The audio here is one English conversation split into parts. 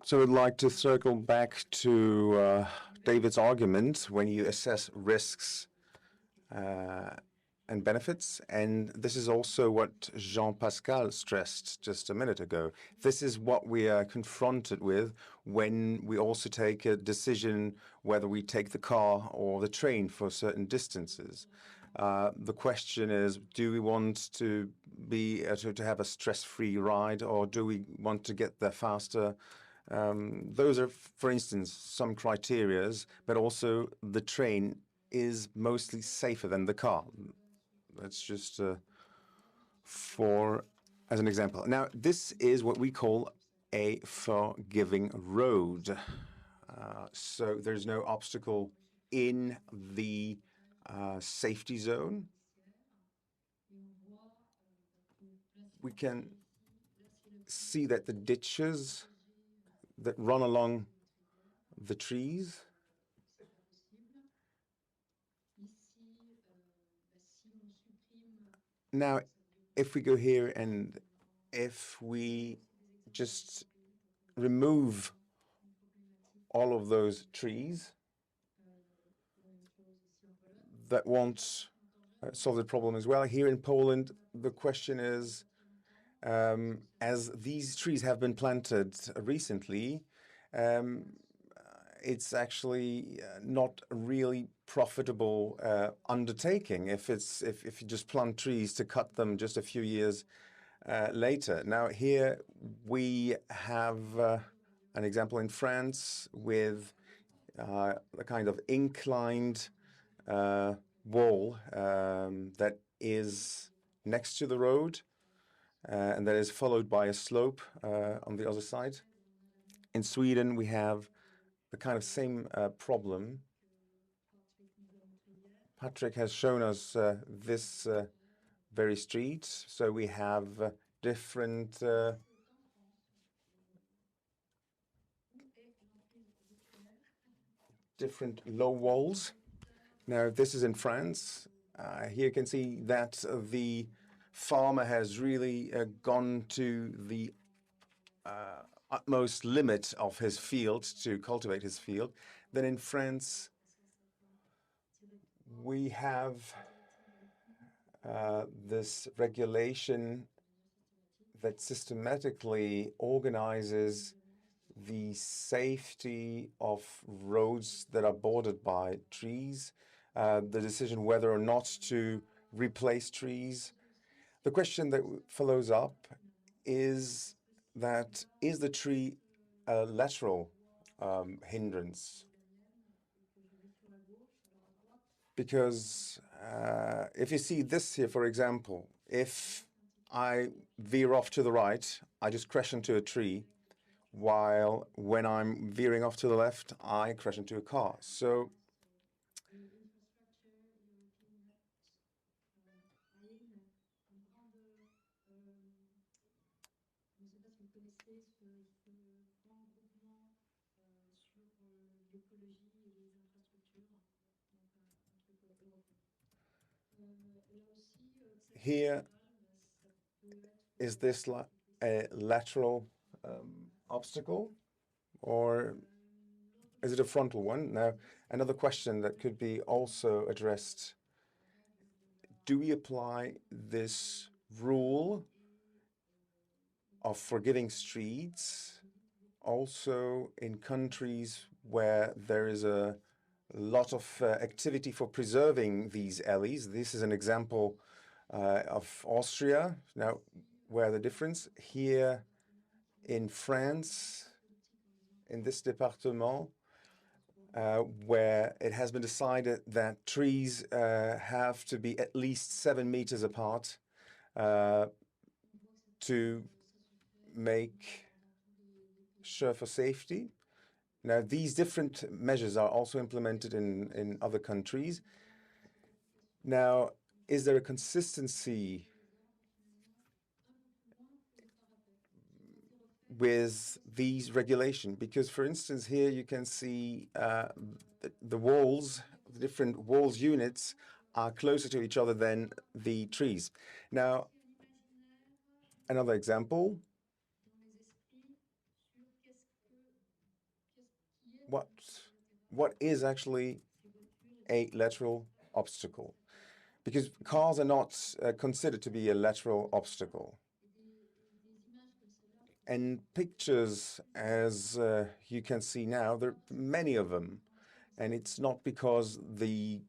So I'd like to circle back to David's argument when you assess risks and benefits. And this is also what Jean-Pascal stressed just a minute ago. This is what we are confronted with when we also take a decision whether we take the car or the train for certain distances. The question is, do we want to be to have a stress-free ride, or do we want to get there faster? Those are, for instance, some criterias, but also the train is mostly safer than the car. That's just as an example. Now, this is what we call a forgiving road. So there's no obstacle in the safety zone. We can see that the ditches that run along the trees. Now, if we go here and if we just remove all of those trees, that won't solve the problem as well. Here in Poland, the question is, as these trees have been planted recently, it's actually not a really profitable undertaking if you just plant trees to cut them just a few years later. Now here we have an example in France with a kind of inclined wall that is next to the road and that is followed by a slope on the other side. In Sweden, we have the kind of same problem. Patrick has shown us this very street. So we have different low walls. Now, this is in France. Here you can see that the farmer has really gone to the utmost limit of his field to cultivate his field. Then in France, we have this regulation that systematically organizes the safety of roads that are bordered by trees, the decision whether or not to replace trees. The question that follows up is that, is the tree a lateral hindrance? Because if you see this here, for example, if I veer off to the right, I just crash into a tree, while when I'm veering off to the left, I crash into a car. So here, is this a lateral obstacle, or is it a frontal one? Now, another question that could be also addressed, do we apply this rule of forgiving streets also in countries where there is a lot of activity for preserving these alleys? This is an example of Austria. Now, where the difference here in France, in this department, where it has been decided that trees have to be at least 7 meters apart to make sure for safety. Now, these different measures are also implemented in other countries. Now, is there a consistency with these regulations? Because, for instance, here you can see the walls, the different walls units are closer to each other than the trees. Now, another example. what is actually a lateral obstacle, because cars are not considered to be a lateral obstacle. And pictures, as you can see now, there are many of them. And it's not because the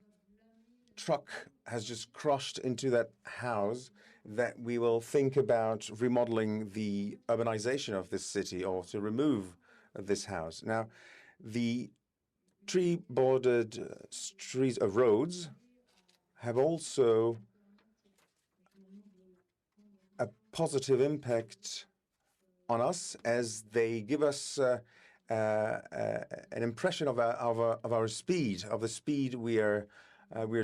truck has just crushed into that house that we will think about remodeling the urbanization of this city or to remove this house. Now, the tree-bordered streets of roads have also a positive impact on us, as they give us an impression of our speed, of the speed we're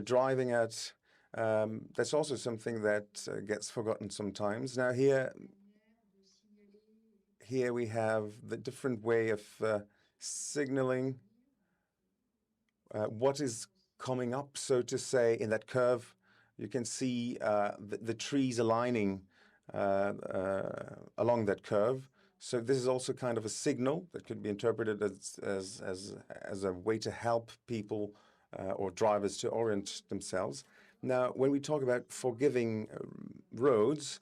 driving at. That's also something that gets forgotten sometimes. Now here we have the different way of signaling what is coming up, so to say, in that curve. You can see the trees aligning along that curve. So this is also kind of a signal that could be interpreted as a way to help people or drivers to orient themselves. Now, when we talk about forgiving roads,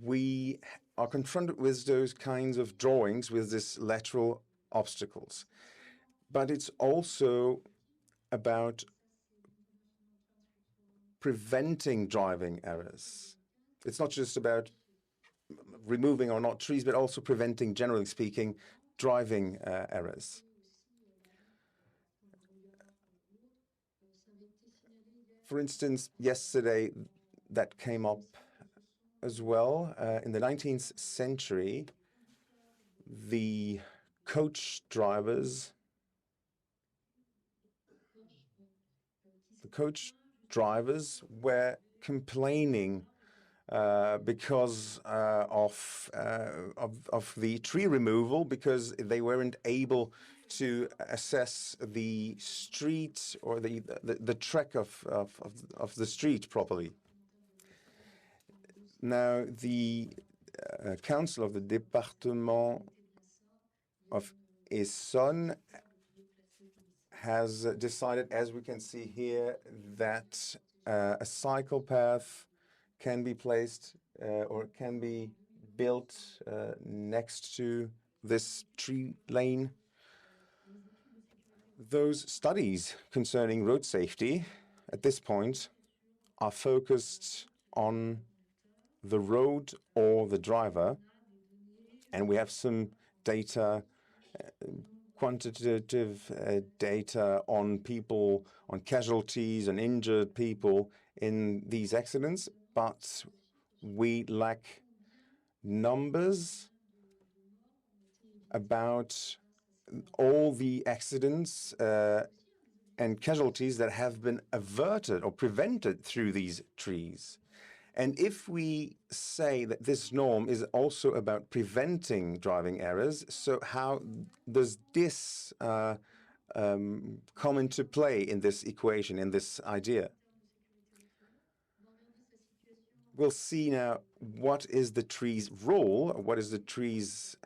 we are confronted with those kinds of drawings with these lateral obstacles. But it's also about preventing driving errors. It's not just about removing or not trees, but also preventing, generally speaking, driving errors. For instance, yesterday that came up as well. In the 19th century, the coach drivers were complaining because of the tree removal, because they weren't able to assess the street or the track of the street properly. Now, the council of the département of Essonne has decided, as we can see here, that a cycle path can be placed or can be built next to this tree lane. Those studies concerning road safety at this point are focused on the road or the driver, and we have some data, quantitative data on people, on casualties and injured people in these accidents, but we lack numbers about all the accidents and casualties that have been averted or prevented through these trees. And if we say that this norm is also about preventing driving errors, so how does this come into play in this equation, in this idea? We'll see now what is the tree's role, what is the tree's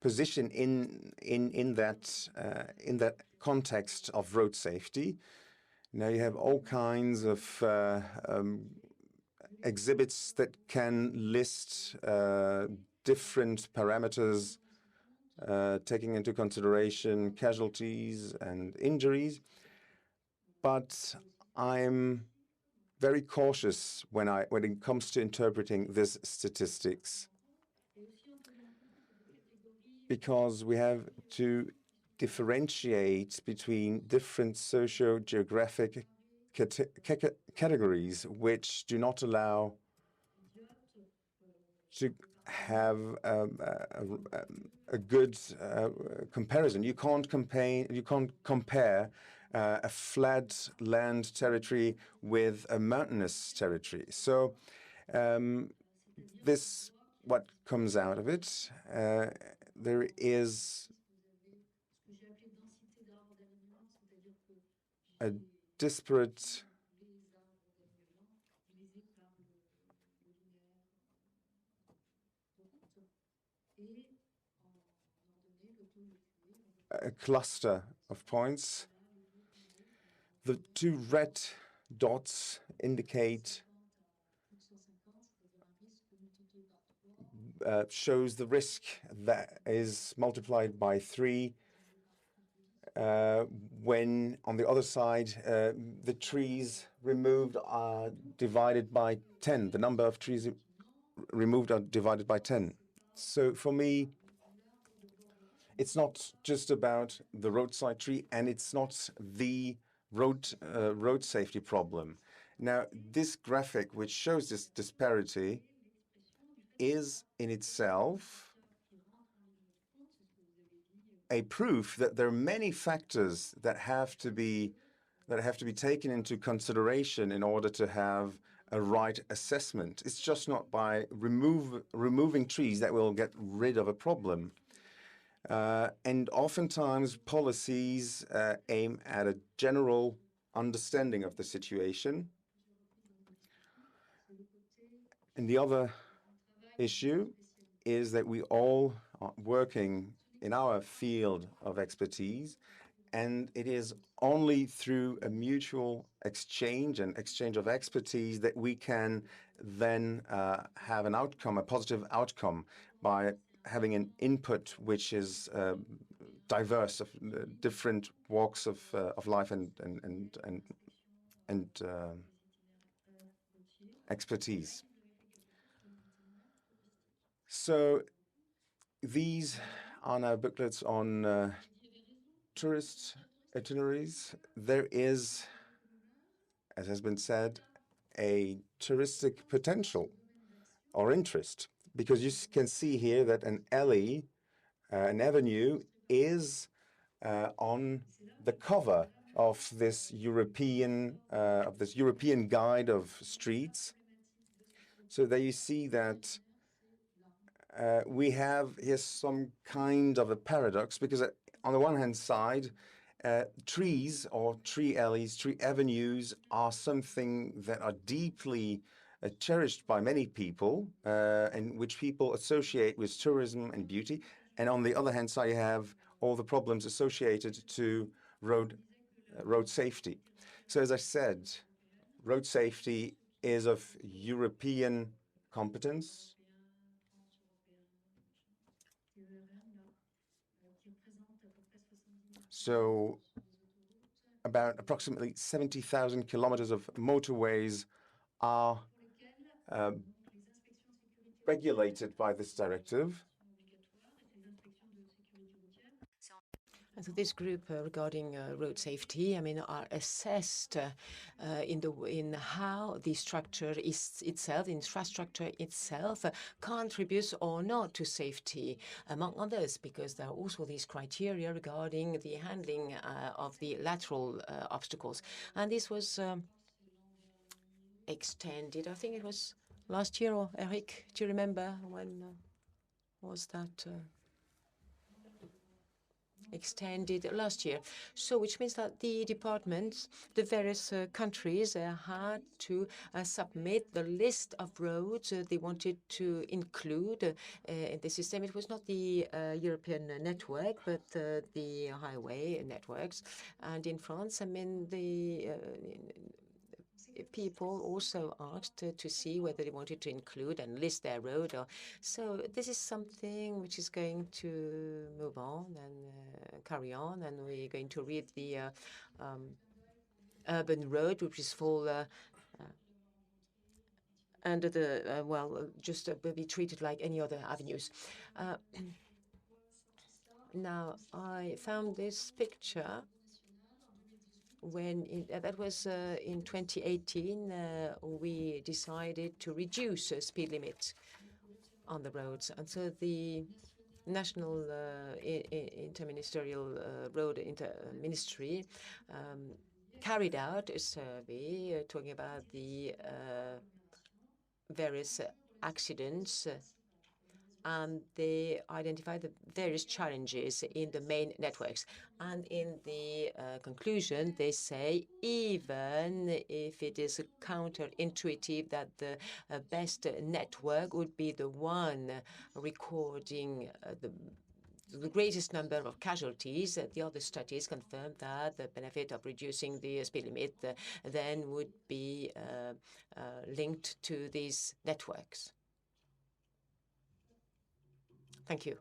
position in that context of road safety. Now you have all kinds of exhibits that can list different parameters taking into consideration casualties and injuries, but I'm very cautious when it comes to interpreting these statistics, because we have to differentiate between different socio-geographic categories which do not allow to have a good comparison. You can't compare a flat land territory with a mountainous territory. So this, what comes out of it, there is a disparate a cluster of points. The two red dots indicate shows the risk that is multiplied by 3 when on the other side the trees removed are divided by 10. The number of trees removed are divided by 10. So for me, it's not just about the roadside tree, and it's not the road safety problem. Now, this graphic, which shows this disparity, is in itself a proof that there are many factors that have to be taken into consideration in order to have a right assessment. It's just not by removing trees that we'll get rid of a problem. And oftentimes policies aim at a general understanding of the situation. And the other issue is that we all are working in our field of expertise, and it is only through a mutual exchange and exchange of expertise that we can then have an outcome, a positive outcome, by having an input which is diverse of different walks of life and expertise. So these are now booklets on tourist itineraries. There is, as has been said, a touristic potential or interest, because you can see here that an alley, an avenue, is on the cover of this European guide of streets. So there you see that we have here some kind of a paradox, because on the one hand side, trees or tree alleys, tree avenues are something that are deeply cherished by many people and which people associate with tourism and beauty. And on the other hand side, you have all the problems associated to road safety. So as I said, road safety is of European competence. So about approximately 70,000 kilometers of motorways are regulated by this directive. And so this group regarding road safety, I mean, are assessed in how the structure is itself, the infrastructure itself, contributes or not to safety, among others, because there are also these criteria regarding the handling of the lateral obstacles. And this was extended, I think it was last year, or Eric, do you remember when was that? Extended last year. So which means that the departments, the various countries had to submit the list of roads they wanted to include in the system. It was not the European network, but the highway networks. And in France, I mean, the people also asked to see whether they wanted to include and list their road. So this is something which is going to move on and carry on, and we're going to read the urban road, which is fall under the, well, just will be treated like any other avenues. Now, I found this picture when that was in 2018, we decided to reduce speed limit on the roads. And so the National Interministerial Road Ministry carried out a survey talking about the various accidents, and they identified the various challenges in the main networks. And in the conclusion, they say, even if it is counterintuitive that the best network would be the one recording the greatest number of casualties. The other studies confirm that the benefit of reducing the speed limit then would be linked to these networks. Thank you.